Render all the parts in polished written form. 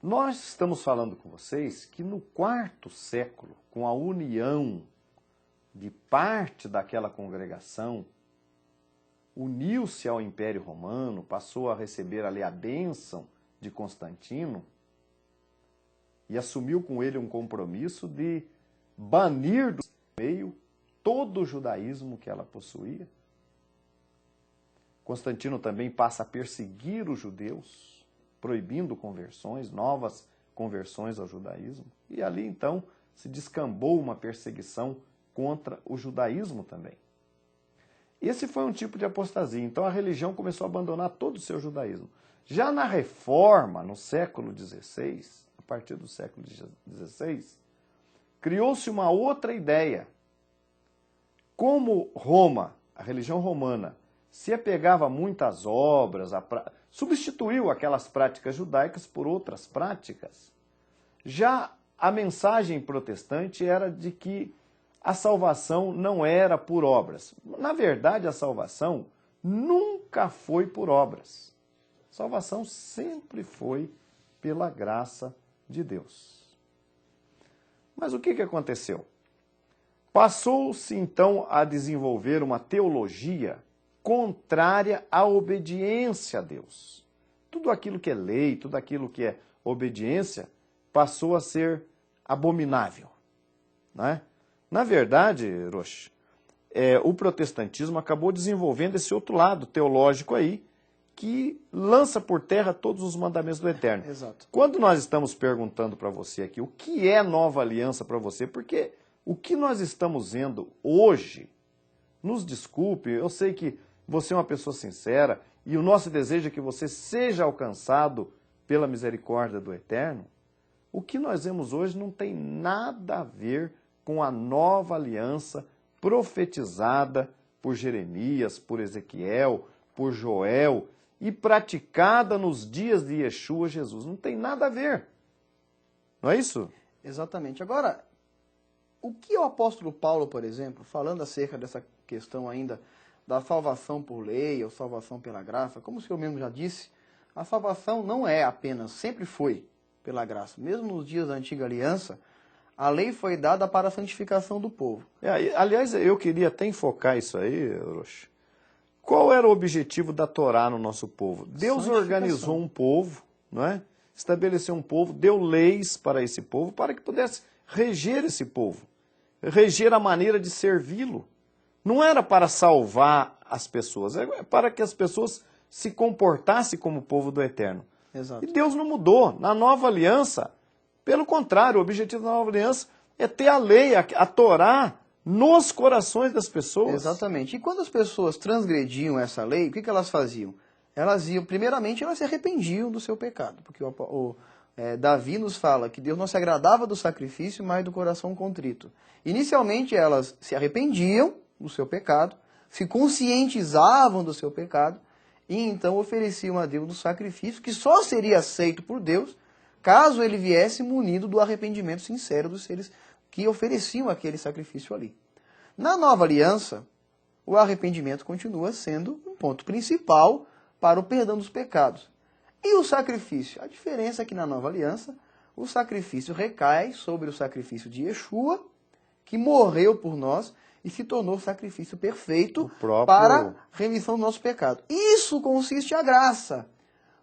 Nós estamos falando com vocês que no quarto século, com a união de parte daquela congregação, uniu-se ao Império Romano, passou a receber ali a bênção de Constantino e assumiu com ele um compromisso de banir do meio todo o judaísmo que ela possuía. Constantino também passa a perseguir os judeus, proibindo conversões, novas conversões ao judaísmo. E ali, então, se descambou uma perseguição contra o judaísmo também. Esse foi um tipo de apostasia. Então, a religião começou a abandonar todo o seu judaísmo. Já na Reforma, no século XVI, a partir do século XVI, criou-se uma outra ideia. Como Roma, a religião romana, se apegava muito às obras, substituiu aquelas práticas judaicas por outras práticas, já a mensagem protestante era de que a salvação não era por obras. Na verdade, a salvação nunca foi por obras. A salvação sempre foi pela graça de Deus. Mas o que aconteceu? Passou-se então a desenvolver uma teologia contrária à obediência a Deus. Tudo aquilo que é lei, tudo aquilo que é obediência, passou a ser abominável. Não é? Na verdade, Roche, o protestantismo acabou desenvolvendo esse outro lado teológico aí, que lança por terra todos os mandamentos do Eterno. Exato. Quando nós estamos perguntando para você aqui o que é nova aliança para você, porque o que nós estamos vendo hoje, nos desculpe, eu sei que você é uma pessoa sincera e o nosso desejo é que você seja alcançado pela misericórdia do Eterno. O que nós vemos hoje não tem nada a ver com a nova aliança profetizada por Jeremias, por Ezequiel, por Joel e praticada nos dias de Yeshua Jesus. Não tem nada a ver. Não é isso? Exatamente. Agora, o que o apóstolo Paulo, por exemplo, falando acerca dessa questão ainda da salvação por lei ou salvação pela graça, como o senhor mesmo já disse, a salvação não é apenas, sempre foi pela graça. Mesmo nos dias da antiga aliança, a lei foi dada para a santificação do povo. Aliás, eu queria até enfocar isso aí, Roche. Qual era o objetivo da Torá no nosso povo? Deus organizou um povo, não é? Estabeleceu um povo, deu leis para esse povo, para que pudesse reger esse povo, reger a maneira de servi-lo. Não era para salvar as pessoas, é para que as pessoas se comportassem como povo do Eterno. Exato. E Deus não mudou. Na nova aliança, pelo contrário, o objetivo da nova aliança é ter a lei, a Torá, nos corações das pessoas. Exatamente. E quando as pessoas transgrediam essa lei, o que elas faziam? Primeiramente, elas se arrependiam do seu pecado. Porque Davi nos fala que Deus não se agradava do sacrifício, mas do coração contrito. Inicialmente, elas se arrependiam do seu pecado, se conscientizavam do seu pecado, e então ofereciam a Deus um sacrifício que só seria aceito por Deus caso ele viesse munido do arrependimento sincero dos seres que ofereciam aquele sacrifício ali. Na nova aliança, o arrependimento continua sendo um ponto principal para o perdão dos pecados. E o sacrifício? A diferença é que na nova aliança, o sacrifício recai sobre o sacrifício de Yeshua, que morreu por nós e se tornou sacrifício perfeito para remissão do nosso pecado. Isso consiste a graça,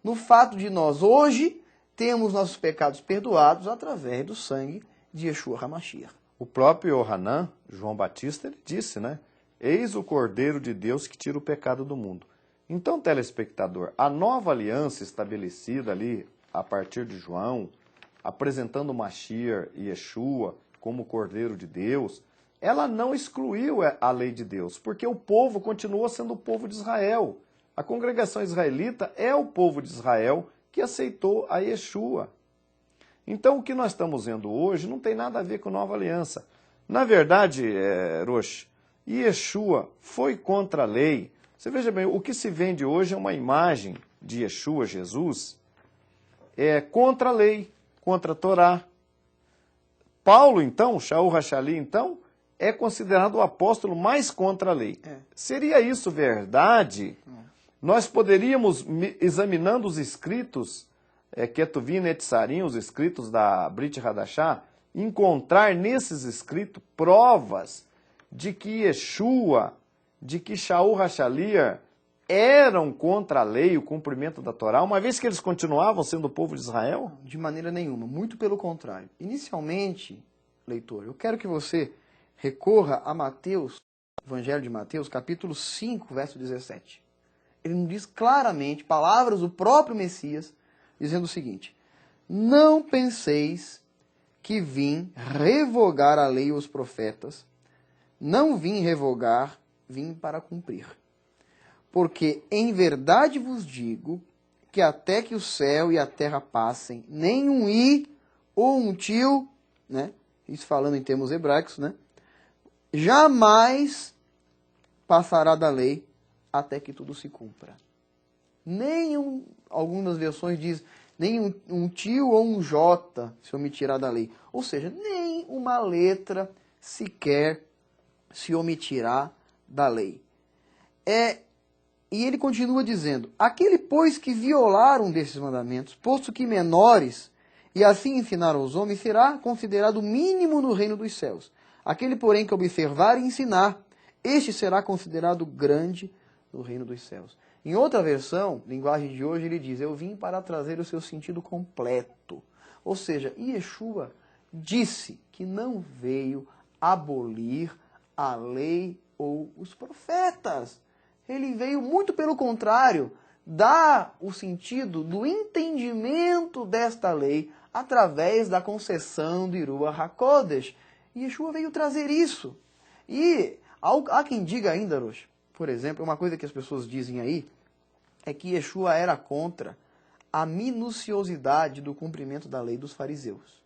no fato de nós hoje temos nossos pecados perdoados através do sangue de Yeshua HaMashiach. O próprio Yohanan, João Batista, ele disse, né? Eis o Cordeiro de Deus que tira o pecado do mundo. Então, telespectador, a nova aliança estabelecida ali a partir de João, apresentando o Mashiach e Yeshua como Cordeiro de Deus, ela não excluiu a lei de Deus, porque o povo continuou sendo o povo de Israel. A congregação israelita é o povo de Israel que aceitou a Yeshua. Então, o que nós estamos vendo hoje não tem nada a ver com nova aliança. Na verdade, Roche, Yeshua foi contra a lei. Você veja bem, o que se vende hoje é uma imagem de Yeshua, Jesus, contra a lei, contra a Torá. Paulo, então, Shaul Rachali, então, é considerado o apóstolo mais contra a lei. Seria isso verdade? Nós poderíamos, examinando os escritos, Ketuvim e Netzarim, os escritos da Brit Hadashah, encontrar nesses escritos provas de que Yeshua, de que Shaul HaShalir eram contra a lei, o cumprimento da Torá, uma vez que eles continuavam sendo o povo de Israel? De maneira nenhuma, muito pelo contrário. Inicialmente, leitor, eu quero que você recorra a Mateus, Evangelho de Mateus, capítulo 5, verso 17. Ele nos diz claramente, palavras do próprio Messias, dizendo o seguinte: não penseis que vim revogar a lei e os profetas, não vim revogar, vim para cumprir. Porque em verdade vos digo que até que o céu e a terra passem, nem um i ou um tio, né? Isso falando em termos hebraicos, né? Jamais passará da lei até que tudo se cumpra. Algumas versões dizem, nem um tio ou um J se omitirá da lei. Ou seja, nem uma letra sequer se omitirá da lei. E ele continua dizendo: aquele, pois, que violar um desses mandamentos, posto que menores, e assim ensinar aos homens, será considerado mínimo no reino dos céus. Aquele, porém, que observar e ensinar, este será considerado grande no reino dos céus. Em outra versão, linguagem de hoje, ele diz: eu vim para trazer o seu sentido completo. Ou seja, Yeshua disse que não veio abolir a lei ou os profetas. Ele veio, muito pelo contrário, dar o sentido do entendimento desta lei através da concessão de Ruach HaKodesh. E Yeshua veio trazer isso. E há quem diga ainda, Rosh, por exemplo, uma coisa que as pessoas dizem aí, é que Yeshua era contra a minuciosidade do cumprimento da lei dos fariseus.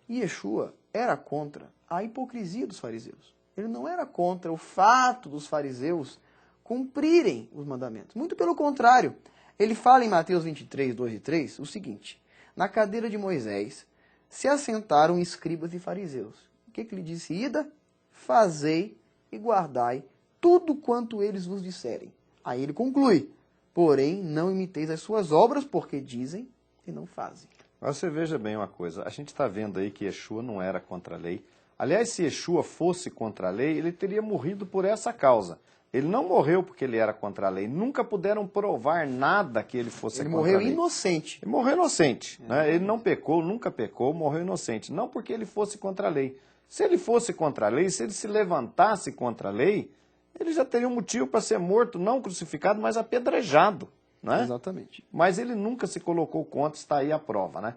E Yeshua era contra a hipocrisia dos fariseus. Ele não era contra o fato dos fariseus cumprirem os mandamentos. Muito pelo contrário. Ele fala em Mateus 23, 2 e 3, o seguinte: na cadeira de Moisés se assentaram escribas e fariseus. O que ele disse? Ida, fazei e guardai tudo quanto eles vos disserem. Aí ele conclui: porém, não imiteis as suas obras, porque dizem e não fazem. Mas você veja bem uma coisa, a gente está vendo aí que Yeshua não era contra a lei. Aliás, se Yeshua fosse contra a lei, ele teria morrido por essa causa. Ele não morreu porque ele era contra a lei. Nunca puderam provar nada que ele fosse contra a lei. Ele morreu inocente. Ele morreu inocente. Né? Ele não pecou, nunca pecou, morreu inocente. Não porque ele fosse contra a lei. Se ele fosse contra a lei, se ele se levantasse contra a lei, ele já teria um motivo para ser morto, não crucificado, mas apedrejado. Né? Exatamente. Mas ele nunca se colocou contra, está aí a prova. Né?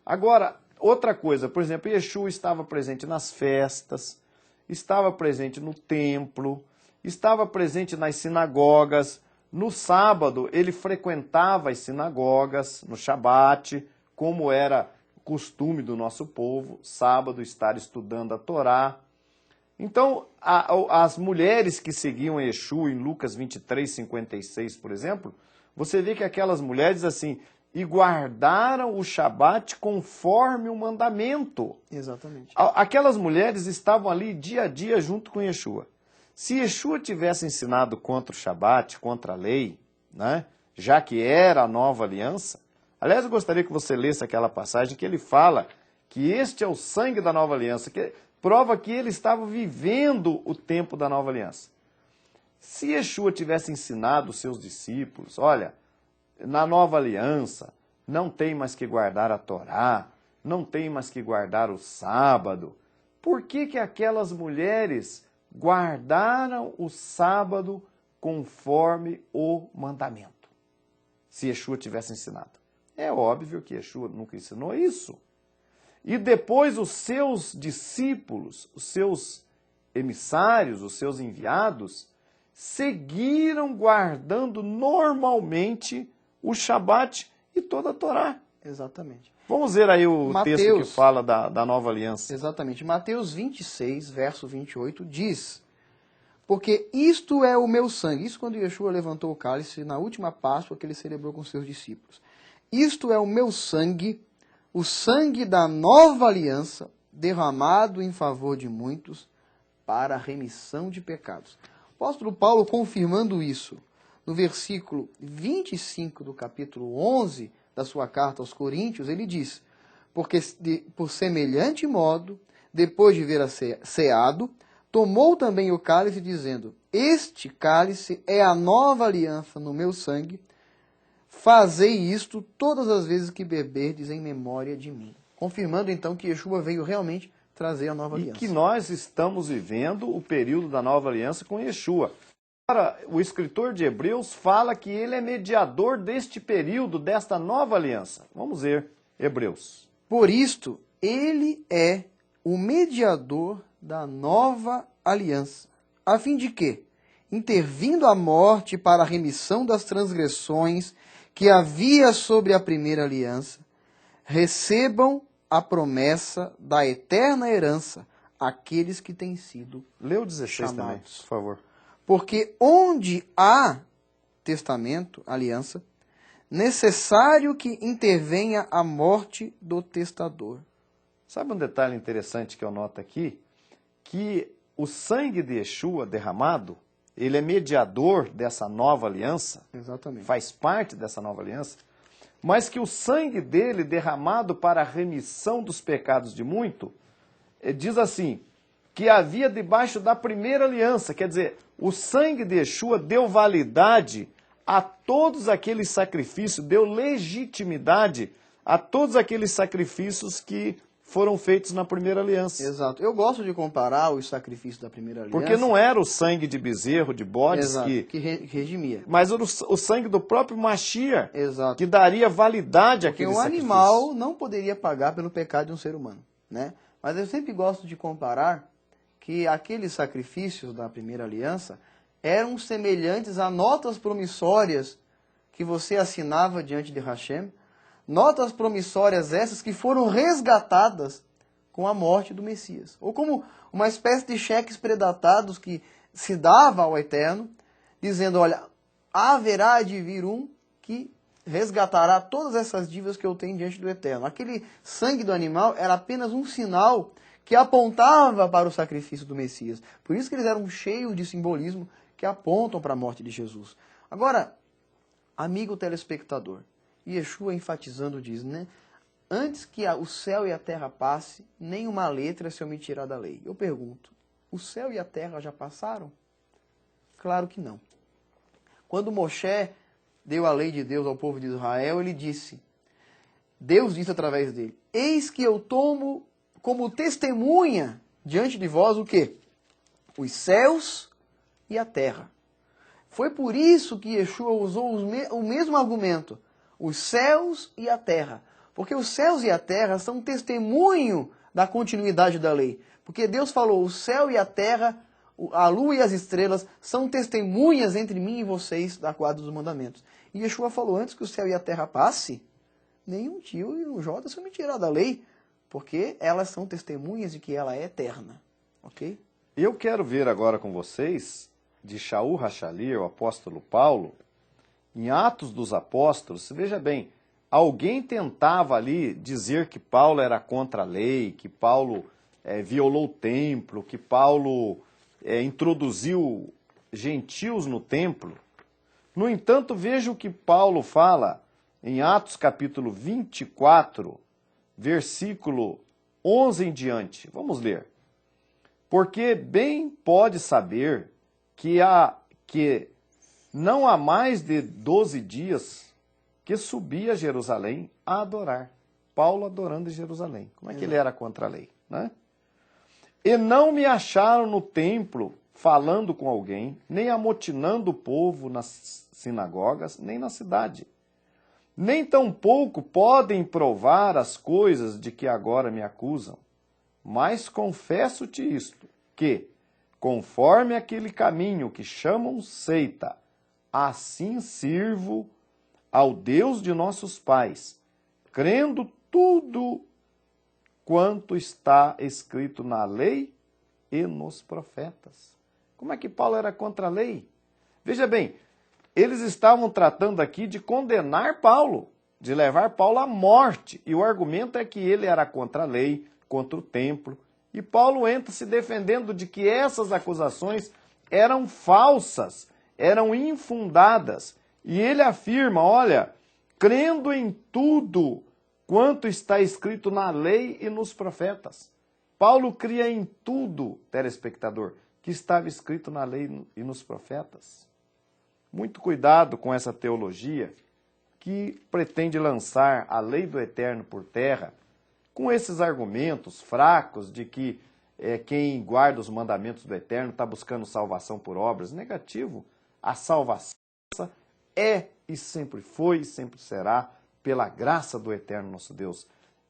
Agora, outra coisa, por exemplo, Yeshua estava presente nas festas, estava presente no templo, estava presente nas sinagogas. No sábado, ele frequentava as sinagogas, no Shabat, como era costume do nosso povo, sábado estar estudando a Torá. Então, as mulheres que seguiam Yeshua em Lucas 23, 56, por exemplo, você vê que aquelas mulheres, assim, e guardaram o Shabat conforme o mandamento. Exatamente. Aquelas mulheres estavam ali dia a dia junto com Yeshua. Se Yeshua tivesse ensinado contra o Shabat, contra a lei, né, já que era a nova aliança, aliás, eu gostaria que você lesse aquela passagem que ele fala que este é o sangue da nova aliança, que prova que ele estava vivendo o tempo da nova aliança. Se Yeshua tivesse ensinado os seus discípulos, olha, na nova aliança não tem mais que guardar a Torá, não tem mais que guardar o sábado, por que aquelas mulheres guardaram o sábado conforme o mandamento? Se Yeshua tivesse ensinado. É óbvio que Yeshua nunca ensinou isso. E depois os seus discípulos, os seus emissários, os seus enviados, seguiram guardando normalmente o Shabat e toda a Torá. Exatamente. Vamos ver aí o Mateus, texto que fala da nova aliança. Exatamente. Mateus 26, verso 28, diz: porque isto é o meu sangue. Isso quando Yeshua levantou o cálice na última Páscoa que ele celebrou com seus discípulos. Isto é o meu sangue, o sangue da nova aliança, derramado em favor de muitos para a remissão de pecados. O apóstolo Paulo, confirmando isso, no versículo 25 do capítulo 11 da sua carta aos Coríntios, ele diz: porque por semelhante modo, depois de ver ceado, tomou também o cálice, dizendo: este cálice é a nova aliança no meu sangue, fazei isto todas as vezes que beberdes em memória de mim. Confirmando então que Yeshua veio realmente trazer a nova aliança. E que nós estamos vivendo o período da nova aliança com Yeshua. Agora, o escritor de Hebreus fala que ele é mediador deste período, desta nova aliança. Vamos ver, Hebreus. Por isto, ele é o mediador da nova aliança, a fim de que, intervindo a morte para a remissão das transgressões que havia sobre a primeira aliança, recebam a promessa da eterna herança aqueles que têm sido Lê o 16 chamados. também, por favor. Porque onde há testamento, aliança, necessário que intervenha a morte do testador. Sabe um detalhe interessante que eu noto aqui? Que o sangue de Yeshua derramado, ele é mediador dessa nova aliança, Exatamente. faz parte dessa nova aliança, mas que o sangue dele derramado para a remissão dos pecados de muito, diz assim, que havia debaixo da primeira aliança, quer dizer, o sangue de Yeshua deu validade a todos aqueles sacrifícios, deu legitimidade a todos aqueles sacrifícios que foram feitos na primeira aliança. Exato. Eu gosto de comparar os sacrifícios da primeira aliança. Porque não era o sangue de bezerro, de bodes, Exato, que redimia. mas o sangue do próprio Mashiach, Exato. que daria validade Porque àquele um sacrifício. animal não poderia pagar pelo pecado de um ser humano, né? Mas eu sempre gosto de comparar que aqueles sacrifícios da primeira aliança eram semelhantes a notas promissórias que você assinava diante de Hashem, notas promissórias essas que foram resgatadas com a morte do Messias. Ou como uma espécie de cheques predatados que se dava ao Eterno, dizendo, olha, haverá de vir um que resgatará todas essas dívidas que eu tenho diante do Eterno. Aquele sangue do animal era apenas um sinal que apontava para o sacrifício do Messias. Por isso que eles eram cheios de simbolismo que apontam para a morte de Jesus. Agora, amigo telespectador, Yeshua enfatizando diz, né? Antes que o céu e a terra passe, nenhuma letra se omitirá da lei. Eu pergunto, o céu e a terra já passaram? Claro que não. Quando Moshe deu a lei de Deus ao povo de Israel, ele disse, Deus disse através dele, eis que eu tomo como testemunha diante de vós o quê? Os céus e a terra. Foi por isso que Yeshua usou o mesmo argumento, os céus e a terra. Porque os céus e a terra são testemunho da continuidade da lei. Porque Deus falou, o céu e a terra, a lua e as estrelas, são testemunhas entre mim e vocês da guarda dos mandamentos. E Yeshua falou, antes que o céu e a terra passe, nenhum tio e um jota se omitirá da lei. Porque elas são testemunhas de que ela é eterna. Ok? Eu quero ver agora com vocês, de Shaul Hachalir, o apóstolo Paulo, em Atos dos Apóstolos, veja bem, alguém tentava ali dizer que Paulo era contra a lei, que Paulo violou o templo, que Paulo introduziu gentios no templo. No entanto, veja o que Paulo fala em Atos capítulo 24, versículo 11 em diante. Vamos ler. Porque bem pode saber que não há mais de 12 dias que subi a Jerusalém a adorar. Paulo adorando em Jerusalém. Como é que ele era contra a lei, né? E não me acharam no templo falando com alguém, nem amotinando o povo nas sinagogas, nem na cidade. Nem tampouco podem provar as coisas de que agora me acusam. Mas confesso-te isto, que, conforme aquele caminho que chamam seita, assim sirvo ao Deus de nossos pais, crendo tudo quanto está escrito na lei e nos profetas. Como é que Paulo era contra a lei? Veja bem, eles estavam tratando aqui de condenar Paulo, de levar Paulo à morte. E o argumento é que ele era contra a lei, contra o templo. E Paulo entra se defendendo de que essas acusações eram falsas, eram infundadas. E ele afirma, olha, crendo em tudo quanto está escrito na lei e nos profetas. Paulo cria em tudo, telespectador, que estava escrito na lei e nos profetas. Muito cuidado com essa teologia que pretende lançar a lei do eterno por terra, com esses argumentos fracos de que quem guarda os mandamentos do eterno está buscando salvação por obras. Negativo. A salvação é e sempre foi e sempre será pela graça do eterno nosso Deus.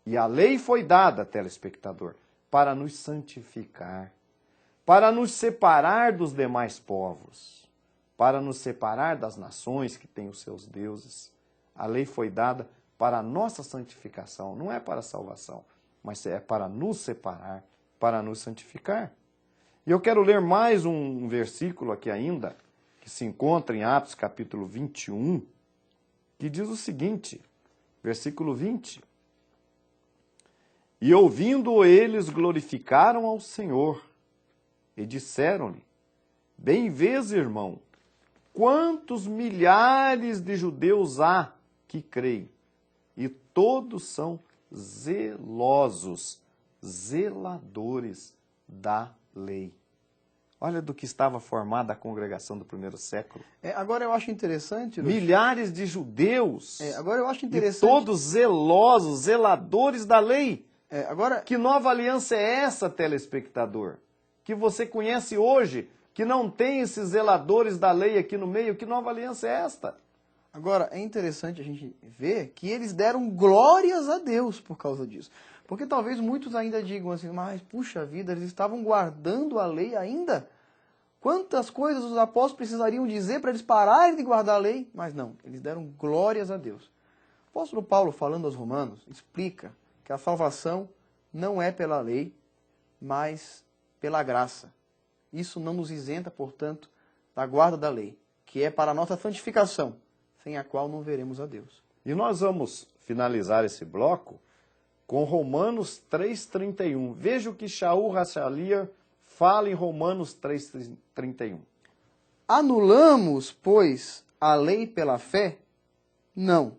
E a lei foi dada, telespectador, para nos santificar, para nos separar dos demais povos, para nos separar das nações que têm os seus deuses. A lei foi dada para a nossa santificação, não é para a salvação, mas é para nos separar, para nos santificar. E eu quero ler mais um versículo aqui ainda, que se encontra em Atos capítulo 21, que diz o seguinte, versículo 20. E ouvindo eles glorificaram ao Senhor e disseram-lhe, bem vês, irmão, quantos milhares de judeus há que creem, e todos são zelosos, zeladores da lei. Olha do que estava formada a congregação do primeiro século. Agora eu acho interessante... Lúcio, milhares de judeus. Agora eu acho interessante... E todos zelosos, zeladores da lei. Agora... Que nova aliança é essa, telespectador? Que você conhece hoje, que não tem esses zeladores da lei aqui no meio. Que nova aliança é esta? Agora, é interessante a gente ver que eles deram glórias a Deus por causa disso. Porque talvez muitos ainda digam assim, mas puxa vida, eles estavam guardando a lei ainda? Quantas coisas os apóstolos precisariam dizer para eles pararem de guardar a lei? Mas não, eles deram glórias a Deus. O apóstolo Paulo, falando aos romanos, explica que a salvação não é pela lei, mas pela graça. Isso não nos isenta, portanto, da guarda da lei, que é para a nossa santificação, sem a qual não veremos a Deus. E nós vamos finalizar esse bloco com Romanos 3,31. Veja o que Shaul Hachalia fala em Romanos 3,31. Anulamos, pois, a lei pela fé? Não,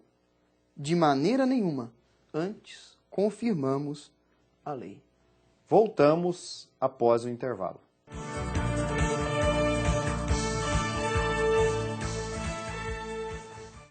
de maneira nenhuma. Antes, confirmamos a lei. Voltamos após o intervalo.